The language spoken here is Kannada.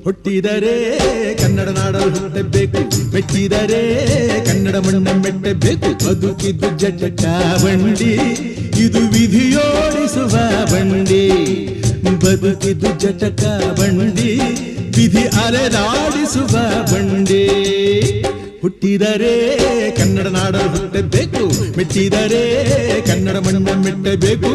ಹುಟ್ಟಿದರೆ ಕನ್ನಡ ನಾಡಲು ಹುಟ್ಟಬೇಕು, ಮೆಟ್ಟಿದರೆ ಕನ್ನಡ ಮಣ್ಣ ಮೆಟ್ಟಬೇಕು. ಬದುಕಿದ್ದು ಜಟಕ ಬಂಡಿ, ಇದು ವಿಧಿಯೋಡಿಸುವ ಬಂಡಿ. ಬದುಕಿದ್ದು ಜಟಕ ಬಂಡಿ, ವಿಧಿ ಅಲೆದಾಡಿಸುವ ಬಂಡಿ. ಹುಟ್ಟಿದರೆ ಕನ್ನಡ ನಾಡಲು ಹುಟ್ಟಬೇಕು, ಮೆಟ್ಟಿದರೆ ಕನ್ನಡ ಮಣ್ಣ ಮೆಟ್ಟಬೇಕು.